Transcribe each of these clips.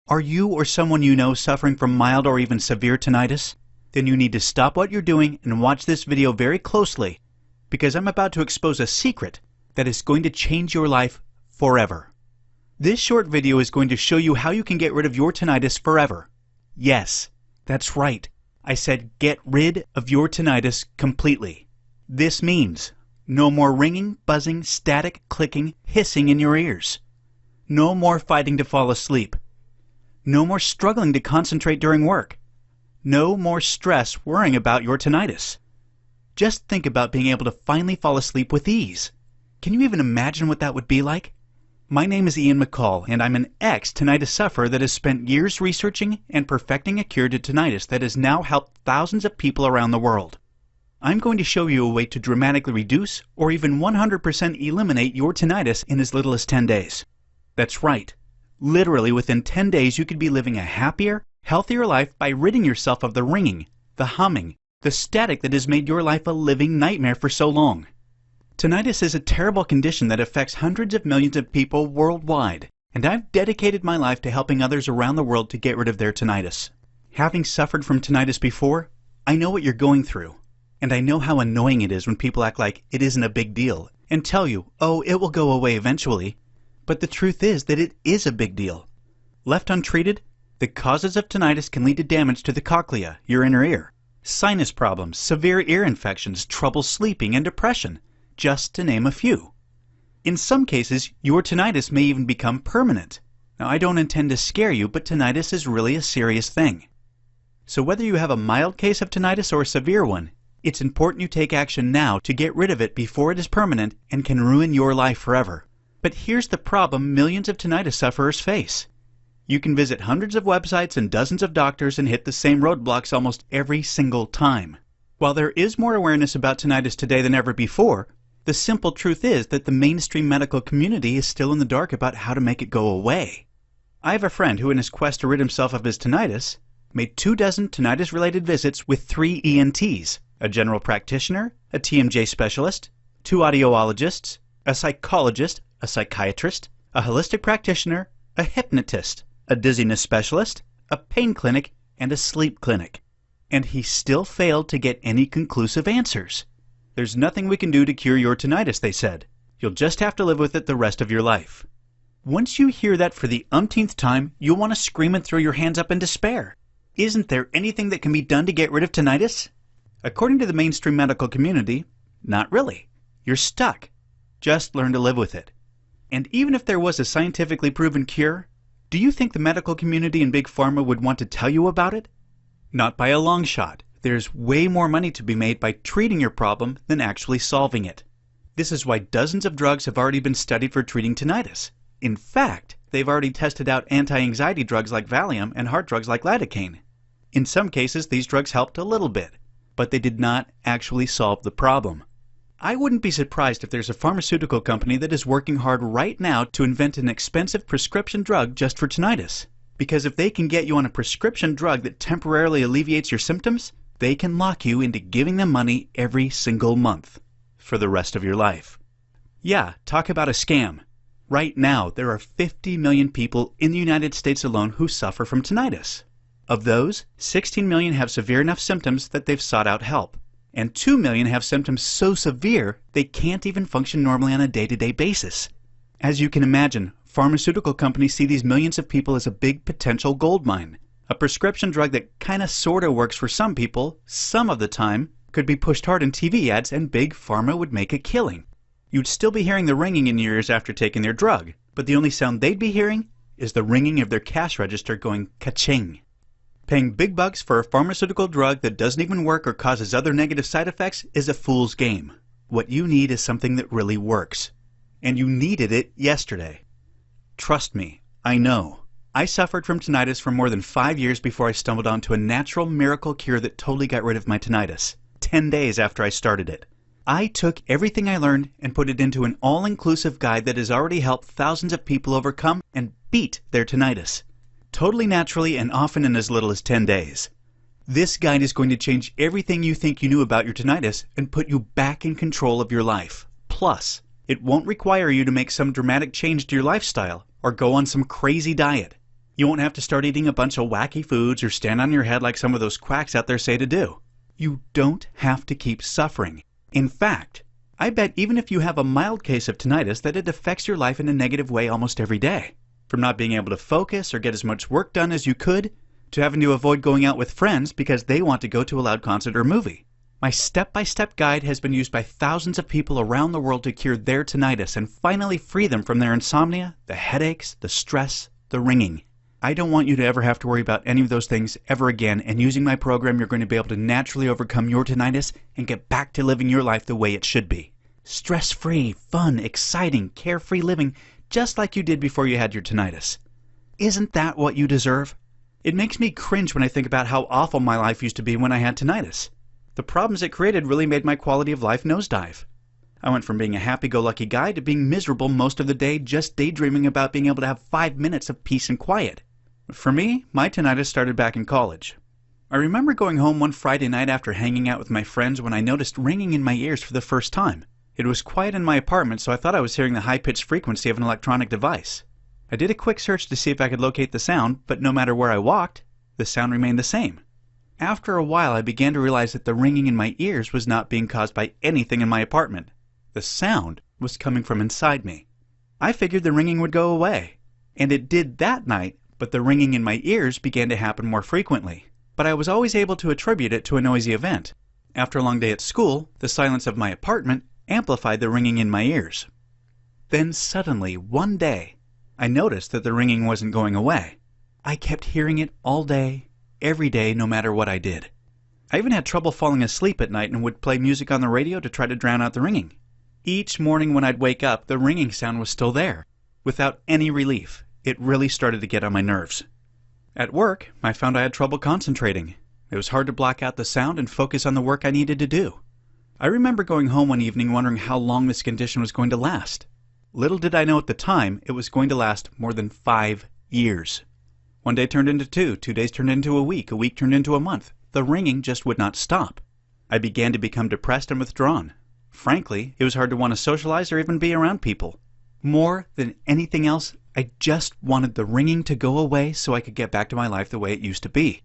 Are you or someone you know suffering from mild or even severe tinnitus? Then you need to stop what you're doing and watch this video very closely, because I'm about to expose a secret that is going to change your life forever. This short video is going to show you how you can get rid of your tinnitus forever. Yes, that's right. I said get rid of your tinnitus completely. This means no more ringing, buzzing, static, clicking, hissing in your ears. No more fighting to fall asleep. No more struggling to concentrate during work. No more stress worrying about your tinnitus. Just think about being able to finally fall asleep with ease. Can you even imagine what that would be like? My name is Ian McCall, and I'm an ex-tinnitus sufferer that has spent years researching and perfecting a cure to tinnitus that has now helped thousands of people around the world. I'm going to show you a way to dramatically reduce or even 100% eliminate your tinnitus in as little as 10 days. That's right. Literally within 10 days you could be living a happier, healthier life by ridding yourself of the ringing, the humming, the static that has made your life a living nightmare for so long. Tinnitus is a terrible condition that affects hundreds of millions of people worldwide, and I've dedicated my life to helping others around the world to get rid of their tinnitus. Having suffered from tinnitus before, I know what you're going through. And I know how annoying it is when people act like it isn't a big deal and tell you, oh, it will go away eventually. But the truth is that it is a big deal. Left untreated, the causes of tinnitus can lead to damage to the cochlea, your inner ear, sinus problems, severe ear infections, trouble sleeping, and depression, just to name a few. In some cases, your tinnitus may even become permanent. Now, I don't intend to scare you, but tinnitus is really a serious thing. So whether you have a mild case of tinnitus or a severe one, it's important you take action now to get rid of it before it is permanent and can ruin your life forever. But here's the problem millions of tinnitus sufferers face. You can visit hundreds of websites and dozens of doctors and hit the same roadblocks almost every single time. While there is more awareness about tinnitus today than ever before, the simple truth is that the mainstream medical community is still in the dark about how to make it go away. I have a friend who, in his quest to rid himself of his tinnitus, made 24 tinnitus-related visits with 3 ENTs, a general practitioner, a TMJ specialist, 2 audiologists, a psychologist, a psychiatrist, a holistic practitioner, a hypnotist, a dizziness specialist, a pain clinic, and a sleep clinic. And he still failed to get any conclusive answers. There's nothing we can do to cure your tinnitus, they said. You'll just have to live with it the rest of your life. Once you hear that for the umpteenth time, you'll want to scream and throw your hands up in despair. Isn't there anything that can be done to get rid of tinnitus? According to the mainstream medical community, not really. You're stuck. Just learn to live with it. And even if there was a scientifically proven cure, do you think the medical community and Big Pharma would want to tell you about it? Not by a long shot. There's way more money to be made by treating your problem than actually solving it. This is why dozens of drugs have already been studied for treating tinnitus. In fact, they've already tested out anti-anxiety drugs like Valium and heart drugs like lidocaine. In some cases, these drugs helped a little bit, but they did not actually solve the problem. I wouldn't be surprised if there's a pharmaceutical company that is working hard right now to invent an expensive prescription drug just for tinnitus. Because if they can get you on a prescription drug that temporarily alleviates your symptoms, they can lock you into giving them money every single month for the rest of your life. Yeah, talk about a scam. Right now, there are 50 million people in the United States alone who suffer from tinnitus. Of those, 16 million have severe enough symptoms that they've sought out help, and 2 million have symptoms so severe they can't even function normally on a day-to-day basis. As you can imagine, pharmaceutical companies see these millions of people as a big potential gold mine. A prescription drug that kinda sorta works for some people, some of the time, could be pushed hard in TV ads and Big Pharma would make a killing. You'd still be hearing the ringing in your ears after taking their drug, but the only sound they'd be hearing is the ringing of their cash register going ka-ching. Paying big bucks for a pharmaceutical drug that doesn't even work or causes other negative side effects is a fool's game. What you need is something that really works. And you needed it yesterday. Trust me, I know. I suffered from tinnitus for more than 5 years before I stumbled onto a natural miracle cure that totally got rid of my tinnitus, 10 days after I started it. I took everything I learned and put it into an all-inclusive guide that has already helped thousands of people overcome and beat their tinnitus. Totally naturally and often in as little as 10 days. This guide is going to change everything you think you knew about your tinnitus and put you back in control of your life. Plus, it won't require you to make some dramatic change to your lifestyle or go on some crazy diet. You won't have to start eating a bunch of wacky foods or stand on your head like some of those quacks out there say to do. You don't have to keep suffering. In fact, I bet even if you have a mild case of tinnitus that it affects your life in a negative way almost every day. From not being able to focus or get as much work done as you could, to having to avoid going out with friends because they want to go to a loud concert or movie. My step-by-step guide has been used by thousands of people around the world to cure their tinnitus and finally free them from their insomnia, the headaches, the stress, the ringing. I don't want you to ever have to worry about any of those things ever again, and using my program you're going to be able to naturally overcome your tinnitus and get back to living your life the way it should be. Stress-free, fun, exciting, carefree living, just like you did before you had your tinnitus. Isn't that what you deserve? It makes me cringe when I think about how awful my life used to be when I had tinnitus. The problems it created really made my quality of life nosedive. I went from being a happy-go-lucky guy to being miserable most of the day just daydreaming about being able to have 5 minutes of peace and quiet. For me, my tinnitus started back in college. I remember going home one Friday night after hanging out with my friends when I noticed ringing in my ears for the first time. It was quiet in my apartment, so I thought I was hearing the high-pitched frequency of an electronic device. I did a quick search to see if I could locate the sound, but no matter where I walked, the sound remained the same. After a while, I began to realize that the ringing in my ears was not being caused by anything in my apartment. The sound was coming from inside me. I figured the ringing would go away, and it did that night, but the ringing in my ears began to happen more frequently. But I was always able to attribute it to a noisy event. After a long day at school, the silence of my apartment amplified the ringing in my ears. Then suddenly, one day, I noticed that the ringing wasn't going away. I kept hearing it all day, every day, no matter what I did. I even had trouble falling asleep at night and would play music on the radio to try to drown out the ringing. Each morning when I'd wake up, the ringing sound was still there, without any relief. It really started to get on my nerves. At work, I found I had trouble concentrating. It was hard to block out the sound and focus on the work I needed to do. I remember going home one evening wondering how long this condition was going to last. Little did I know at the time it was going to last more than 5 years. One day turned into 2 days turned into a week turned into a month. The ringing just would not stop. I began to become depressed and withdrawn. Frankly, it was hard to want to socialize or even be around people. More than anything else, I just wanted the ringing to go away so I could get back to my life the way it used to be.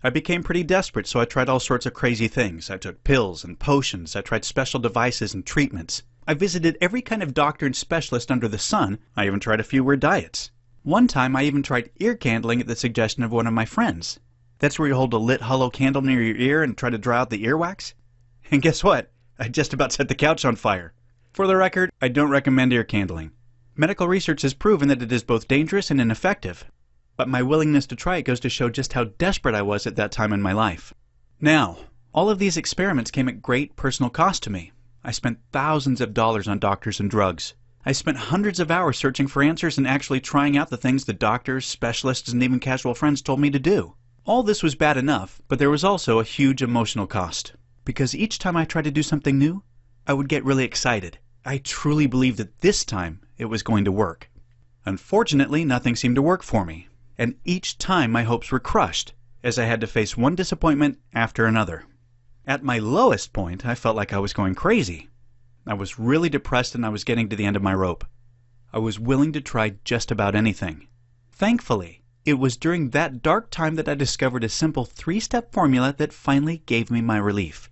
I became pretty desperate, so I tried all sorts of crazy things. I took pills and potions. I tried special devices and treatments. I visited every kind of doctor and specialist under the sun. I even tried a few weird diets. One time I even tried ear candling at the suggestion of one of my friends. That's where you hold a lit hollow candle near your ear and try to draw out the earwax. And guess what? I just about set the couch on fire. For the record, I don't recommend ear candling. Medical research has proven that it is both dangerous and ineffective. But my willingness to try it goes to show just how desperate I was at that time in my life. Now, all of these experiments came at great personal cost to me. I spent thousands of dollars on doctors and drugs. I spent hundreds of hours searching for answers and actually trying out the things the doctors, specialists, and even casual friends told me to do. All this was bad enough, but there was also a huge emotional cost. Because each time I tried to do something new, I would get really excited. I truly believed that this time it was going to work. Unfortunately, nothing seemed to work for me. And each time my hopes were crushed, as I had to face one disappointment after another. At my lowest point, I felt like I was going crazy. I was really depressed and I was getting to the end of my rope. I was willing to try just about anything. Thankfully, it was during that dark time that I discovered a simple 3-step formula that finally gave me my relief.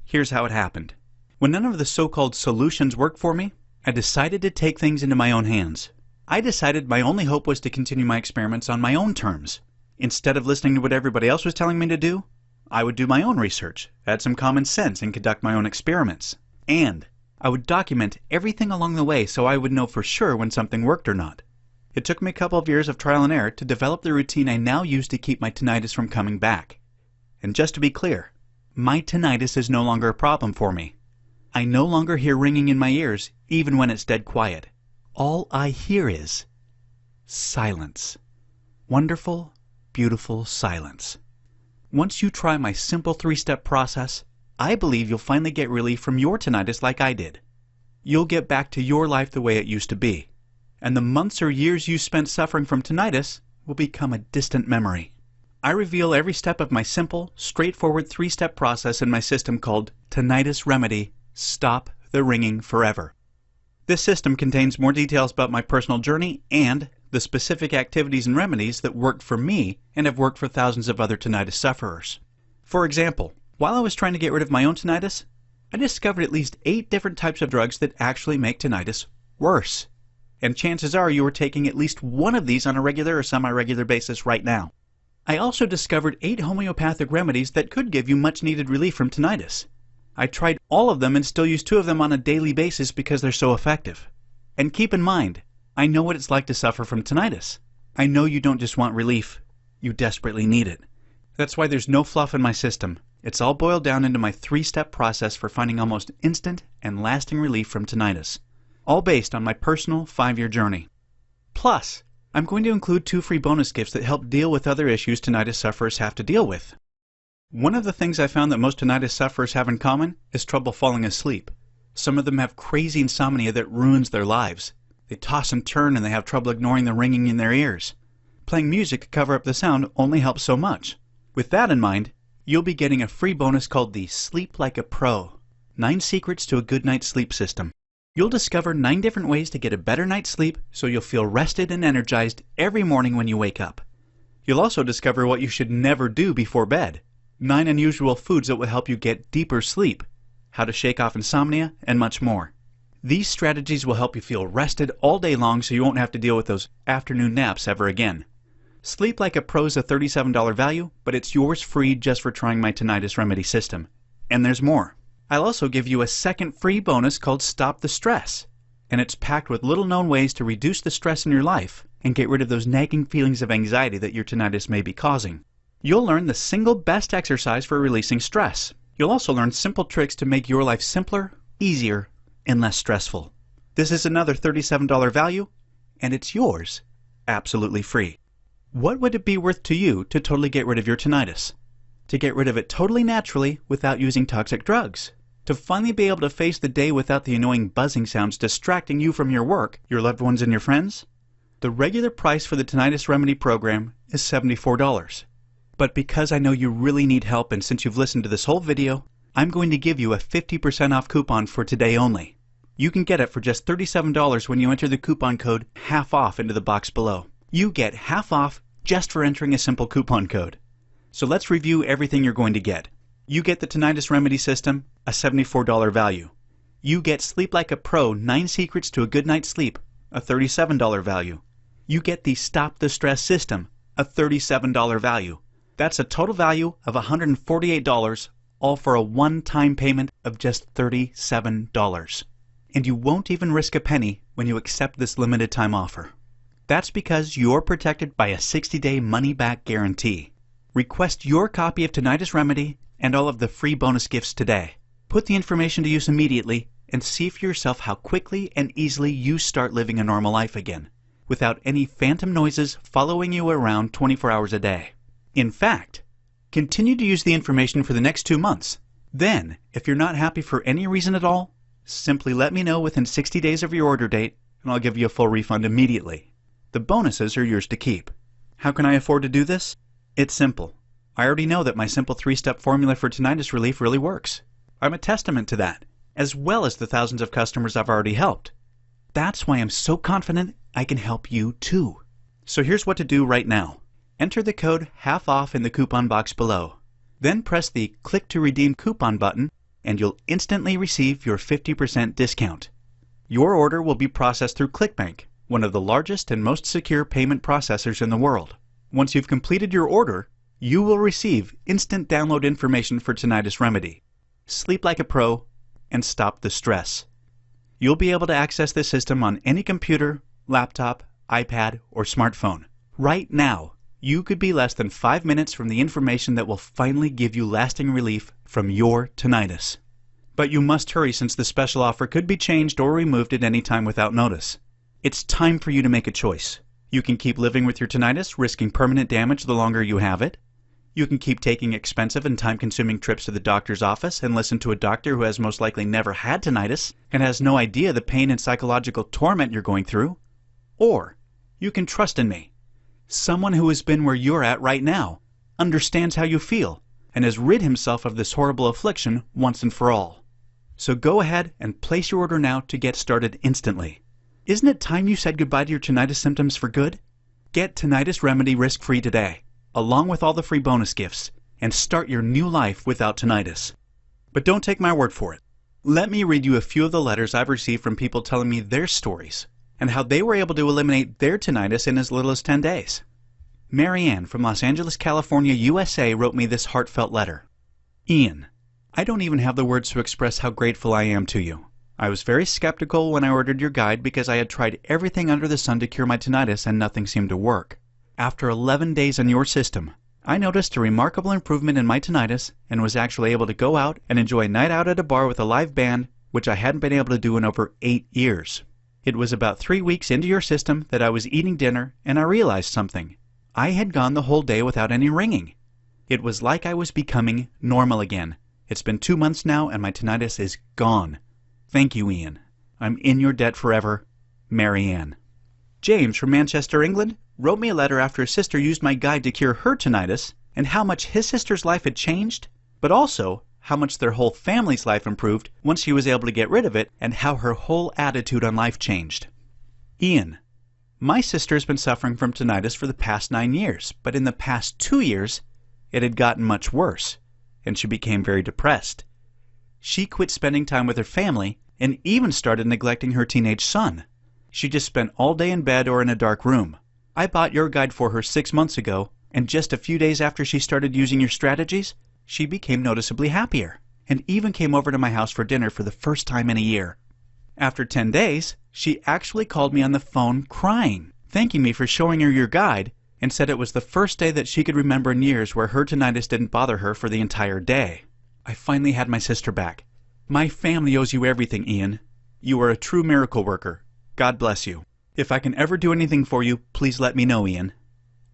Here's how it happened. When none of the so-called solutions worked for me, I decided to take things into my own hands. I decided my only hope was to continue my experiments on my own terms. Instead of listening to what everybody else was telling me to do, I would do my own research, add some common sense, and conduct my own experiments. And I would document everything along the way so I would know for sure when something worked or not. It took me a couple of years of trial and error to develop the routine I now use to keep my tinnitus from coming back. And just to be clear, my tinnitus is no longer a problem for me. I no longer hear ringing in my ears, even when it's dead quiet. All I hear is silence. Wonderful, beautiful silence. Once you try my simple 3-step process, I believe you'll finally get relief from your tinnitus like I did. You'll get back to your life the way it used to be. And the months or years you spent suffering from tinnitus will become a distant memory. I reveal every step of my simple, straightforward 3-step process in my system called Tinnitus Remedy, Stop the Ringing Forever. This system contains more details about my personal journey and the specific activities and remedies that worked for me and have worked for thousands of other tinnitus sufferers. For example, while I was trying to get rid of my own tinnitus, I discovered at least 8 different types of drugs that actually make tinnitus worse. And chances are you are taking at least one of these on a regular or semi-regular basis right now. I also discovered 8 homeopathic remedies that could give you much needed relief from tinnitus. I tried all of them and still use 2 of them on a daily basis because they're so effective. And keep in mind, I know what it's like to suffer from tinnitus. I know you don't just want relief, you desperately need it. That's why there's no fluff in my system. It's all boiled down into my 3-step process for finding almost instant and lasting relief from tinnitus, all based on my personal 5-year journey. Plus, I'm going to include 2 free bonus gifts that help deal with other issues tinnitus sufferers have to deal with. One of the things I found that most tinnitus sufferers have in common is trouble falling asleep. Some of them have crazy insomnia that ruins their lives. They toss and turn and they have trouble ignoring the ringing in their ears. Playing music to cover up the sound only helps so much. With that in mind, you'll be getting a free bonus called the Sleep Like a Pro, 9 Secrets to a Good Night's Sleep System. You'll discover 9 different ways to get a better night's sleep so you'll feel rested and energized every morning when you wake up. You'll also discover what you should never do before bed, 9 unusual foods that will help you get deeper sleep, how to shake off insomnia, and much more. These strategies will help you feel rested all day long so you won't have to deal with those afternoon naps ever again. Sleep Like a Pro is a $37 value, but it's yours free just for trying my tinnitus remedy system. And there's more. I'll also give you a second free bonus called Stop the Stress, and it's packed with little-known ways to reduce the stress in your life and get rid of those nagging feelings of anxiety that your tinnitus may be causing. You'll learn the single best exercise for releasing stress. You'll also learn simple tricks to make your life simpler, easier, and less stressful. This is another $37 value, and it's yours, absolutely free. What would it be worth to you to totally get rid of your tinnitus? To get rid of it totally naturally without using toxic drugs? To finally be able to face the day without the annoying buzzing sounds distracting you from your work, your loved ones, and your friends? The regular price for the Tinnitus Remedy program is $74. But because I know you really need help, and since you've listened to this whole video, I'm going to give you a 50% off coupon for today only. You can get it for just $37 when you enter the coupon code half off into the box below. You get half off just for entering a simple coupon code. So let's review everything you're going to get. You get the Tinnitus Remedy System, a $74 value. You get Sleep Like a Pro, 9 Secrets to a Good Night's Sleep, a $37 value. You get the Stop the Stress System, a $37 value. That's a total value of $148, all for a one-time payment of just $37. And you won't even risk a penny when you accept this limited time offer. That's because you're protected by a 60-day money-back guarantee. Request your copy of Tinnitus Remedy and all of the free bonus gifts today. Put the information to use immediately and see for yourself how quickly and easily you start living a normal life again, without any phantom noises following you around 24 hours a day. In fact, continue to use the information for the next 2 months. Then, if you're not happy for any reason at all, simply let me know within 60 days of your order date and I'll give you a full refund immediately. The bonuses are yours to keep. How can I afford to do this? It's simple. I already know that my simple 3-step formula for tinnitus relief really works. I'm a testament to that, as well as the thousands of customers I've already helped. That's why I'm so confident I can help you too. So here's what to do right now. Enter the code half off in the coupon box below. Then press the Click to Redeem Coupon button and you'll instantly receive your 50% discount. Your order will be processed through ClickBank, one of the largest and most secure payment processors in the world. Once you've completed your order, you will receive instant download information for Tinnitus Remedy, Sleep Like a Pro, and Stop the Stress. You'll be able to access this system on any computer, laptop, iPad, or smartphone. Right now, you could be less than 5 minutes from the information that will finally give you lasting relief from your tinnitus. But you must hurry since the special offer could be changed or removed at any time without notice. It's time for you to make a choice. You can keep living with your tinnitus, risking permanent damage the longer you have it. You can keep taking expensive and time-consuming trips to the doctor's office and listen to a doctor who has most likely never had tinnitus and has no idea the pain and psychological torment you're going through. Or you can trust in me. Someone who has been where you're at right now, understands how you feel, and has rid himself of this horrible affliction once and for all. So go ahead and place your order now to get started instantly. Isn't it time you said goodbye to your tinnitus symptoms for good? Get Tinnitus Remedy risk-free today, along with all the free bonus gifts, and start your new life without tinnitus. But don't take my word for it. Let me read you a few of the letters I've received from people telling me their stories and how they were able to eliminate their tinnitus in as little as 10 days. Marianne from Los Angeles, California, USA wrote me this heartfelt letter. Ian, I don't even have the words to express how grateful I am to you. I was very skeptical when I ordered your guide because I had tried everything under the sun to cure my tinnitus and nothing seemed to work. After 11 days on your system, I noticed a remarkable improvement in my tinnitus and was actually able to go out and enjoy a night out at a bar with a live band, which I hadn't been able to do in over 8 years. It was about 3 weeks into your system that I was eating dinner and I realized something. I had gone the whole day without any ringing. It was like I was becoming normal again. It's been 2 months now and my tinnitus is gone. Thank you, Ian. I'm in your debt forever. Marianne. James from Manchester, England, wrote me a letter after his sister used my guide to cure her tinnitus and how much his sister's life had changed, but also how much their whole family's life improved once she was able to get rid of it and how her whole attitude on life changed. Ian. My sister has been suffering from tinnitus for the past 9 years, but in the past 2 years, it had gotten much worse, and she became very depressed. She quit spending time with her family and even started neglecting her teenage son. She just spent all day in bed or in a dark room. I bought your guide for her 6 months ago, and just a few days after she started using your strategies, she became noticeably happier, and even came over to my house for dinner for the first time in a year. After 10 days, she actually called me on the phone crying, thanking me for showing her your guide, and said it was the first day that she could remember in years where her tinnitus didn't bother her for the entire day. I finally had my sister back. My family owes you everything, Ian. You are a true miracle worker. God bless you. If I can ever do anything for you, please let me know, Ian.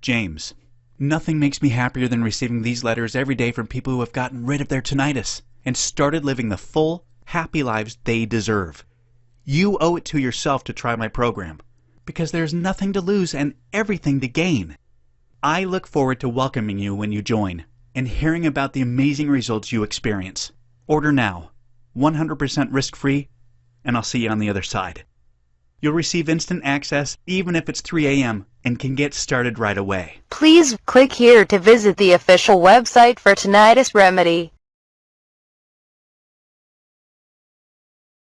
James. Nothing makes me happier than receiving these letters every day from people who have gotten rid of their tinnitus and started living the full, happy lives they deserve. You owe it to yourself to try my program, because there's nothing to lose and everything to gain. I look forward to welcoming you when you join and hearing about the amazing results you experience. Order now, 100% risk-free, and I'll see you on the other side. You'll receive instant access even if it's 3 a.m. and can get started right away. Please click here to visit the official website for Tinnitus Remedy.